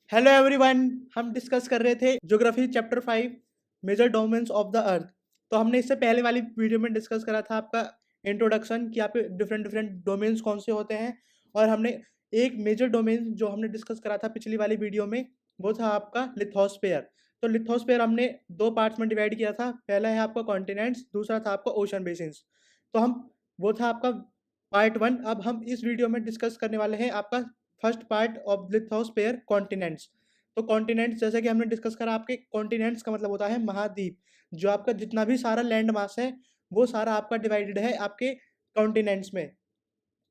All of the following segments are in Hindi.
Hello everyone. हम डिस्कस कर रहे थे geography chapter 5 major domains of the earth. तो हमने इससे पहले वाली वीडियो में डिस्कस करा था आपका इंट्रोडक्शन कि आपके डिफरेंट डिफरेंट डोमेन्स कौन से होते हैं। और हमने एक मेजर डोमेन जो हमने डिस्कस करा था पिछली वाली वीडियो में वो था आपका लिथोस्फेयर। तो लिथोस्फेयर हमने दो पार्ट्स में डिवाइड किया था। पहला है आपका कॉन्टिनेंट्स, दूसरा था आपका ओशन बेसिन्स। तो हम वो था आपका पार्ट 1। अब हम इस वीडियो में डिस्कस करने वाले हैं आपका first part of lithosphere continents. तो कॉन्टिनेंट्स जैसे कि हमने डिस्कस करा, आपके कॉन्टिनेंट्स का मतलब होता है महाद्वीप। जो आपका जितना भी सारा लैंड मास है वो सारा आपका डिवाइडेड है आपके कॉन्टिनेंट्स में।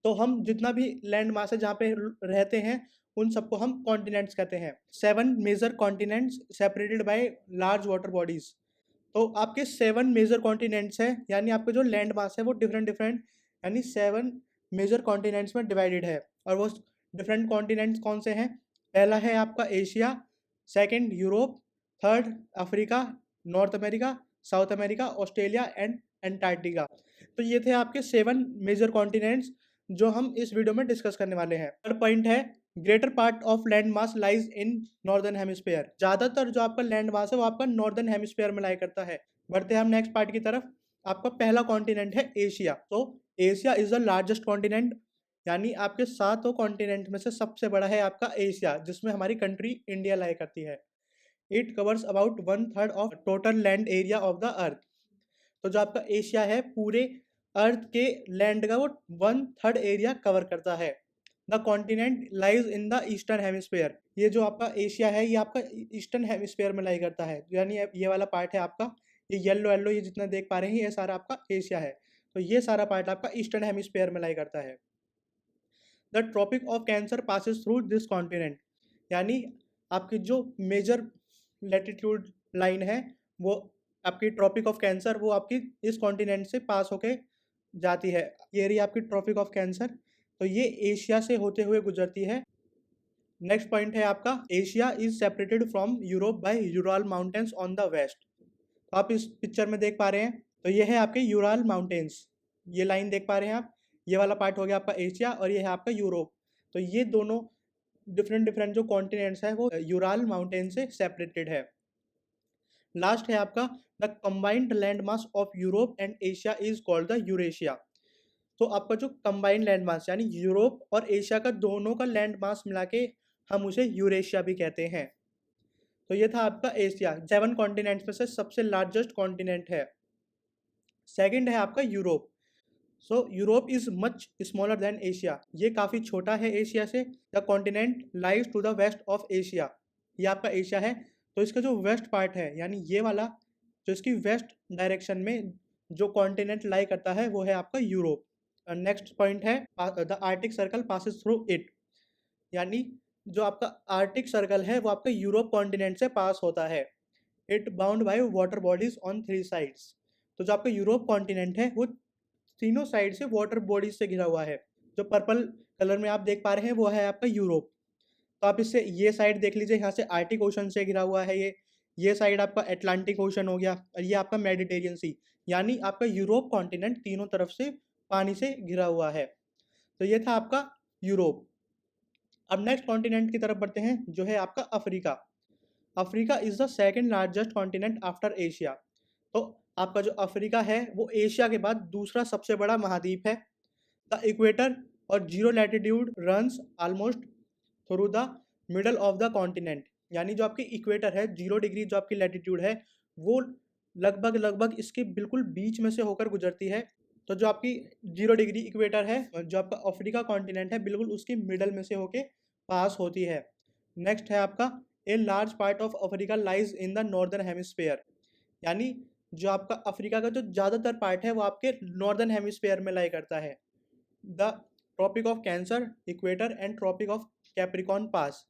तो हम जितना भी लैंड मास है जहाँ पे रहते हैं उन सबको हम कॉन्टिनेंट्स कहते हैं। 7 major continents separated by large water bodies. तो आपके 7 मेजर कॉन्टिनेंट्स हैं, यानी आपके जो लैंड मास है वो डिफरेंट डिफरेंट यानी 7 मेजर कॉन्टिनेंट्स में डिवाइडेड है। और वो डिफरेंट कॉन्टिनेंट्स कौन से हैं? पहला है आपका Asia, second Europe, third Africa, north America, south America, Australia and Antarctica. तो ये थे आपके 7 मेजर कॉन्टिनेंट्स जो हम इस वीडियो में डिस्कस करने वाले हैं। थर्ड पॉइंट है greater part of land mass lies in northern hemisphere. ज्यादातर जो आपका लैंड मास है वो आपका नॉर्दर्न हेमिस्फीयर में लाई करता है। बढ़ते हैं हम नेक्स्ट पार्ट की तरफ। आपका पहला कॉन्टिनेंट है एशिया। तो Asia is the largest continent, यानी आपके 7 कॉन्टिनेंट में से सबसे बड़ा है आपका एशिया, जिसमें हमारी कंट्री इंडिया लाई करती है। It covers about 1/3 of total land area of the earth. तो जो आपका एशिया है पूरे अर्थ के लैंड का वो 1/3 एरिया कवर करता है। The continent lies in the eastern hemisphere. ये जो आपका एशिया है ये आपका ईस्टर्न हेमिस्फेयर में लाई करता है, यानी ये वाला पार्ट है आपका, ये येलो येलो ये जितना देख पा रहे हैं ये सारा आपका एशिया है। तो ये सारा पार्ट आपका ईस्टर्न हेमिस्फेयर में लाई करता है। The tropic of Cancer passes through this continent, यानी आपकी जो मेजर लैटिट्यूड लाइन है वो आपकी ट्रॉपिक ऑफ कैंसर वो आपकी इस कॉन्टिनेंट से पास होके जाती है। ये रही आपकी ट्रॉपिक ऑफ कैंसर। तो ये एशिया से होते हुए गुजरती है। नेक्स्ट पॉइंट है आपका Asia is separated from Europe by Ural mountains on the west. तो आप इस पिक्चर में देख पा रहे हैं, तो ये है आपके यूराल माउंटेन्स। ये लाइन देख पा रहे हैं आप, ये वाला पार्ट हो गया आपका एशिया और ये है आपका यूरोप। तो ये दोनों डिफरेंट डिफरेंट जो कॉन्टिनेंट्स है वो यूराल माउंटेन से सेपरेटेड है। लास्ट है आपका the combined land mass of Europe and Asia is called the Eurasia. तो आपका जो कंबाइंड लैंड मास यानी यूरोप और एशिया का दोनों का लैंड मास मिला के हम उसे यूरेशिया भी कहते हैं। तो ये था आपका एशिया, 7 कॉन्टिनेंट्स में से सबसे लार्जेस्ट कॉन्टिनेंट है। सेकंड है आपका Europe. So Europe is much smaller than Asia. ये काफ़ी छोटा है एशिया से। The continent lies to the west of Asia. ये आपका एशिया है। तो इसका जो वेस्ट पार्ट है यानी ये वाला जो इसकी वेस्ट डायरेक्शन में जो कॉन्टिनेंट लाई करता है वो है आपका यूरोप। नेक्स्ट पॉइंट है the Arctic circle passes through it, यानी जो आपका आर्टिक सर्कल है वो आपका यूरोप कॉन्टिनेंट से पास होता है। It bound by water bodies on 3 sides. तो जो आपका यूरोप कॉन्टिनेंट है वो तीनों साइड से वाटर बॉडीज से घिरा हुआ है। जो पर्पल कलर में आप देख पा रहे हैं वो है आपका यूरोप। तो आप इससे ये साइड देख लीजिए, यहाँ से आर्टिक ओशन से घिरा हुआ है ये साइड आपका अटलांटिक ओशन हो गया और ये आपका मेडिटेरियन सी, यानी आपका यूरोप कॉन्टिनेंट तीनों तरफ से पानी से घिरा हुआ है। तो ये था आपका यूरोप। अब नेक्स्ट कॉन्टिनेंट की तरफ बढ़ते हैं जो है आपका Africa. Africa is the second largest continent after Asia. तो आपका जो अफ्रीका है वो एशिया के बाद दूसरा सबसे बड़ा महाद्वीप है। द इक्वेटर और zero latitude runs almost through the middle of the continent, यानी जो आपकी इक्वेटर है 0 डिग्री जो आपकी लैटिट्यूड है वो लगभग लगभग इसके बिल्कुल बीच में से होकर गुजरती है। तो जो आपकी 0 डिग्री इक्वेटर है जो आपका अफ्रीका कॉन्टिनेंट है बिल्कुल उसकी मिडल में से होके पास होती है। नेक्स्ट है आपका a large part of Africa lies in the northern hemisphere, यानी जो आपका अफ्रीका का जो ज़्यादातर पार्ट है वो आपके नॉर्दर्न हेमिस्फेयर में लाई करता है। The tropic of cancer, equator and tropic of Capricorn pass.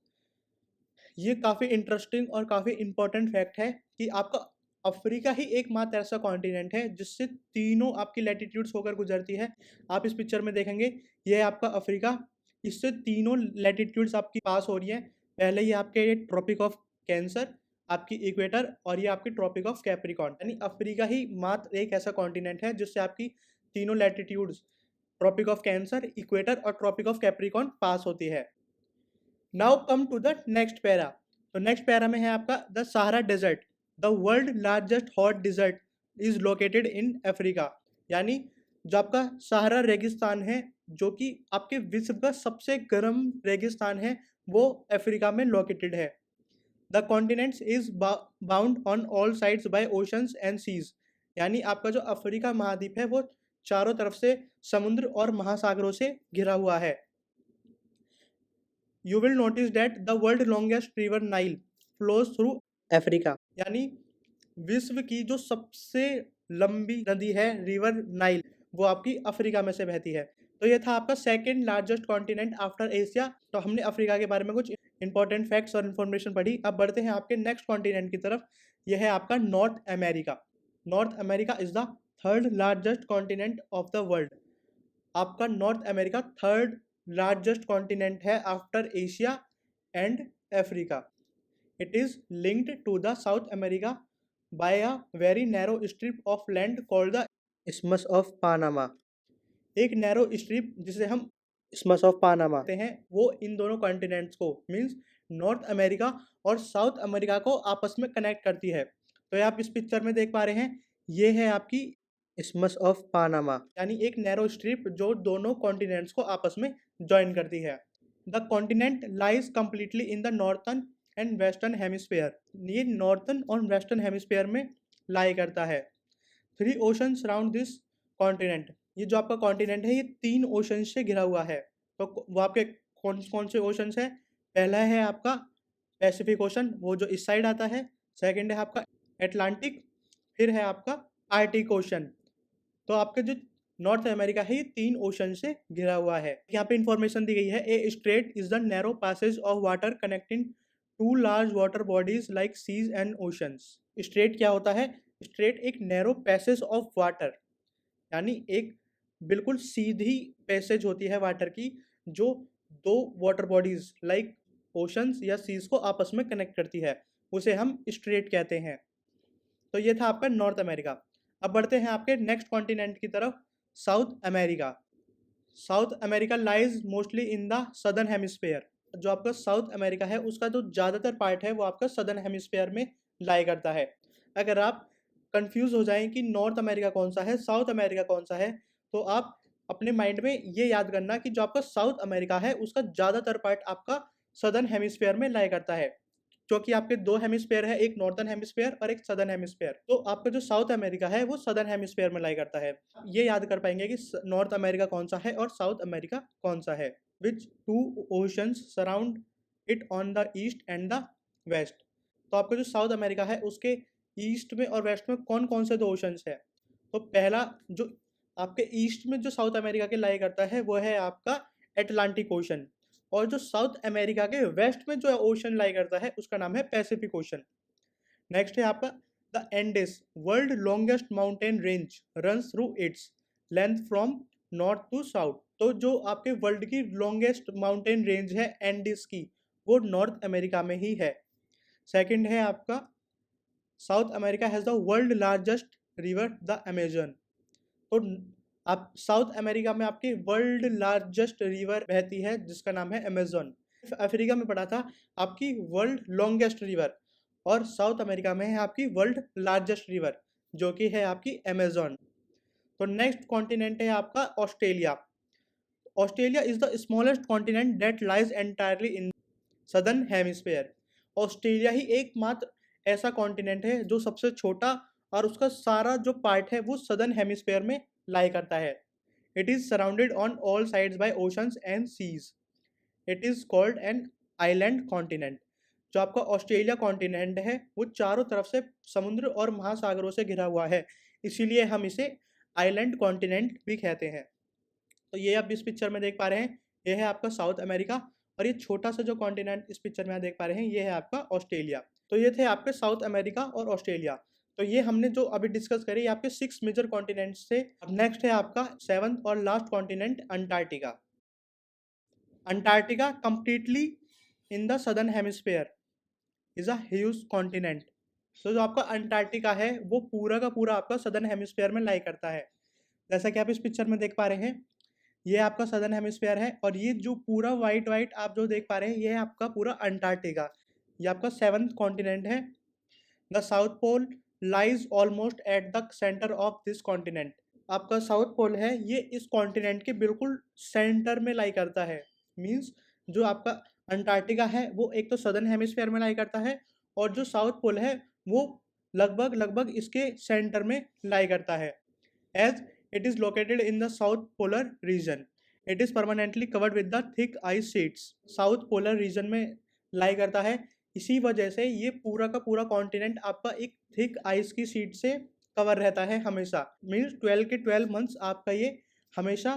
ये काफ़ी इंटरेस्टिंग और काफ़ी इंपॉर्टेंट फैक्ट है कि आपका अफ्रीका ही एकमात्र ऐसा कॉन्टिनेंट है जिससे तीनों आपकी लैटिट्यूड्स होकर गुजरती है। आप इस पिक्चर में देखेंगे ये है आपका अफ्रीका, इससे तीनों लैटिट्यूड्स आपकी पास हो रही हैं। पहले ये आपके ट्रॉपिक ऑफ कैंसर, आपकी इक्वेटर और ये आपकी ट्रॉपिक ऑफ कैप्रिकॉर्न, यानी अफ्रीका ही मात्र एक ऐसा कॉन्टिनेंट है जिससे आपकी तीनों latitudes Tropic of cancer, equator और ट्रॉपिक ऑफ कैप्रिकॉर्न पास होती है। Now come to the next para. तो नेक्स्ट पैरा में है आपका the Sahara desert, the world largest hot desert is located in Africa. यानी जो आपका सहारा रेगिस्तान है, जो कि आपके विश्व का सबसे गर्म रेगिस्तान है, वो अफ्रीका में लोकेटेड है। The continents is bound on all sides by oceans and seas. यानी आपका जो अफ्रीका महाद्वीप है वो चारों तरफ से समुद्र और महासागरों से घिरा हुआ है। You will notice that the world longest river Nile flows through Africa. यानी विश्व की जो सबसे लंबी नदी है रिवर नाइल, वो आपकी अफ्रीका में से बहती है। तो ये था आपका second largest continent after Asia. तो हमने अफ्रीका के बारे में कुछ इंपॉर्टेंट फैक्ट्स और इन्फॉर्मेशन पढ़ी। अब बढ़ते हैं आपके नेक्स्ट कॉन्टिनेंट की तरफ। यह है आपका North America. North America is the third largest continent of the world. आपका North America third largest continent है after Asia and Africa. It is linked to the South America by a very narrow strip of land called the isthmus of Panama. एक नैरो स्ट्रिप जिसे हम इस्मस ऑफ पानामा कहते हैं, वो इन दोनों कॉन्टिनेंट्स को मींस नॉर्थ अमेरिका और साउथ अमेरिका को आपस में कनेक्ट करती है। तो ये आप इस पिक्चर में देख पा रहे हैं, ये है आपकी इस्मस ऑफ पानामा, यानी एक नैरो स्ट्रिप जो दोनों कॉन्टिनेंट्स को आपस में ज्वाइन करती है। The continent lies completely in the northern and western hemisphere. ये नॉर्थर्न और वेस्टर्न हेमिस्फेयर में लाई करता है। 3 ओशन सराउंड दिस कॉन्टिनेंट। ये जो आपका कॉन्टिनेंट है ये 3 ओशन से घिरा हुआ है। तो वो आपके कौन कौन से ओशंस है? पहला है आपका पैसिफिक ओशन, वो जो इस साइड आता है। सेकंड है आपका एटलांटिक, फिर है आपका आर्टिक ओशन। तो आपका जो नॉर्थ अमेरिका है ये 3 ओशन से घिरा हुआ है। यहाँ पे इंफॉर्मेशन दी गई है, a strait is the narrow passage of water connecting 2 large water bodies like seas and oceans. Strait क्या होता है? स्ट्रेट एक नैरो पैसेज ऑफ वाटर, यानी एक बिल्कुल सीधी पैसेज होती है वाटर की, जो 2 वाटर बॉडीज लाइक ओशंस या सीज को आपस में कनेक्ट करती है, उसे हम स्ट्रेट कहते हैं। तो ये था आपका नॉर्थ अमेरिका। अब बढ़ते हैं आपके नेक्स्ट कॉन्टिनेंट की तरफ, south America. South America lies mostly in the southern hemisphere. जो आपका साउथ अमेरिका है उसका जो ज़्यादातर पार्ट है वो आपका सदर्न हेमिस्फेयर में लाई करता है। अगर आप कंफ्यूज हो जाएं कि नॉर्थ अमेरिका कौन सा है, साउथ अमेरिका कौन सा है, तो आप अपने माइंड में ये याद करना कि जो आपका साउथ अमेरिका है उसका ज़्यादातर पार्ट आपका सदर्न हेमिस्फेयर में लाई करता है, क्योंकि आपके 2 हेमिस्फेयर है, एक नॉर्थर्न हेमिस्फेयर और एक सदर्न हेमिस्फेयर। तो आपका जो साउथ अमेरिका है वो सदर्न हेमिस्फेयर में लाई करता है। ये याद कर पाएंगे कि नॉर्थ अमेरिका कौन सा है और साउथ अमेरिका कौन सा है। Which 2 oceans surround it on the east and the west. तो आपका जो साउथ अमेरिका है उसके ईस्ट में और वेस्ट में कौन कौन से 2 ओशंस है? तो पहला जो आपके ईस्ट में जो साउथ अमेरिका के लाई करता है वो है आपका एटलांटिक ओशन, और जो साउथ अमेरिका के वेस्ट में जो ओशन लाई करता है उसका नाम है पैसिफिक ओशन। नेक्स्ट है आपका the Andes, world longest mountain range runs through its length from north to south. तो जो आपके वर्ल्ड की लॉन्गेस्ट माउंटेन रेंज है एंडिस की, वो नॉर्थ अमेरिका में ही है। सेकंड है आपका south America has the world largest river the Amazon. तो आप साउथ अमेरिका में आपकी वर्ल्ड लार्जेस्ट रिवर बहती है जिसका नाम है अमेजन। अफ्रीका में पड़ा था आपकी वर्ल्ड लॉन्गेस्ट रिवर, और साउथ अमेरिका में है आपकी वर्ल्ड लार्जेस्ट रिवर जो कि है आपकी अमेजन। तो नेक्स्ट कॉन्टिनेंट है आपका Australia. Australia is the smallest continent that lies entirely in southern hemisphere. Australia ही एकमात्र ऐसा कॉन्टिनेंट है जो सबसे छोटा और उसका सारा जो पार्ट है वो सदर्न हेमिस्फेयर में लाई करता है। It is surrounded on all sides by oceans and seas. It is called an island continent. जो आपका ऑस्ट्रेलिया कॉन्टिनेंट है वो चारों तरफ से समुद्र और महासागरों से घिरा हुआ है, इसीलिए हम इसे आइलैंड कॉन्टिनेंट भी कहते हैं। तो ये आप इस पिक्चर में देख पा रहे हैं, ये है आपका साउथ अमेरिका, और ये छोटा सा जो कॉन्टिनेंट इस पिक्चर में आप देख पा रहे हैं ये है आपका ऑस्ट्रेलिया। तो ये थे आपके साउथ अमेरिका और ऑस्ट्रेलिया। तो ये हमने जो अभी डिस्कस करी ये आपके 6 मेजर कॉन्टिनेंट्स थे। अब नेक्स्ट है आपका 7th और last continent Antarctica. Antarctica completely in the southern hemisphere is a huge continent. तो जो आपका अंटार्कटिका है वो पूरा का पूरा आपका सदर्न हेमिस्फेयर में लाई करता है। जैसा कि आप इस पिक्चर में देख पा रहे हैं, ये आपका सदर्न हेमिस्फीयर है और ये जो पूरा वाइट वाइट आप जो देख पा रहे हैं ये है आपका पूरा अंटार्कटिका। ये आपका 7th कॉन्टिनेंट है। The south pole lies almost at the centre of this continent. आपका साउथ पोल है ये इस कॉन्टिनेंट के बिल्कुल सेंटर में लाई करता है। मीन्स जो आपका अंटार्कटिका है वो एक तो सदर्न हेमिस्फीयर में लाई करता है और जो साउथ पोल है वो लगभग लगभग इसके सेंटर में लाई करता है। As it is located in the south polar region, it is permanently covered with the thick ice sheets. South polar region में लाई करता है, इसी वजह से ये पूरा का पूरा कॉन्टिनेंट आपका एक थिक आइस की शीट से कवर रहता है हमेशा। मीन्स 12 के 12 मंथ्स आपका ये हमेशा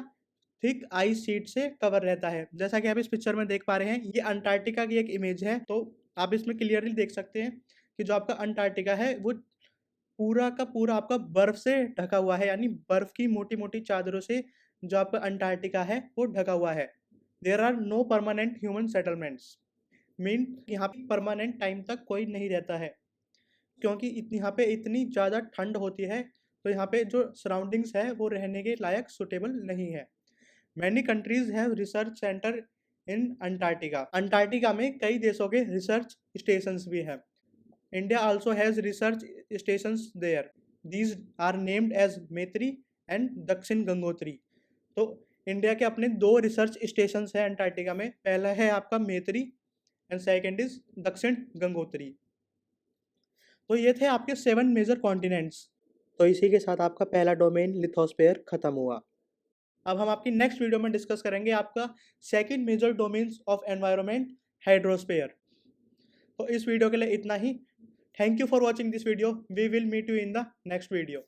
थिक आइस शीट से कवर रहता है। जैसा कि आप इस पिक्चर में देख पा रहे हैं ये अंटार्कटिका की एक इमेज है, तो आप इसमें क्लियरली देख सकते हैं कि जो आपका अंटार्कटिका है वो पूरा का पूरा आपका बर्फ से ढका हुआ है, यानी बर्फ की मोटी मोटी चादरों से जो आपका अंटार्कटिका है वो ढका हुआ है। There are no permanent human settlements. Mean यहाँ पे परमानेंट टाइम तक कोई नहीं रहता है, क्योंकि यहाँ पे इतनी ज़्यादा ठंड होती है, तो यहाँ पे जो सराउंडिंग्स है वो रहने के लायक सुटेबल नहीं है। Many countries have research centre in Antarctica. Antarctica में कई देशों के रिसर्च स्टेशंस भी हैं। India also has research stations there. These are named as Maitri and Dakshin Gangotri. तो इंडिया के अपने 2 रिसर्च स्टेशंस हैं अंटार्कटिका में। पहला है आपका मैत्री एंड सेकेंड इज दक्षिण गंगोत्री। तो ये थे आपके 7 मेजर कॉन्टिनेंट्स। तो इसी के साथ आपका पहला डोमेन लिथोस्फीयर खत्म हुआ। अब हम आपकी नेक्स्ट वीडियो में डिस्कस करेंगे आपका second major domains of environment, hydrosphere. तो इस वीडियो के लिए इतना ही। Thank you for watching this video. We will meet you in the next video.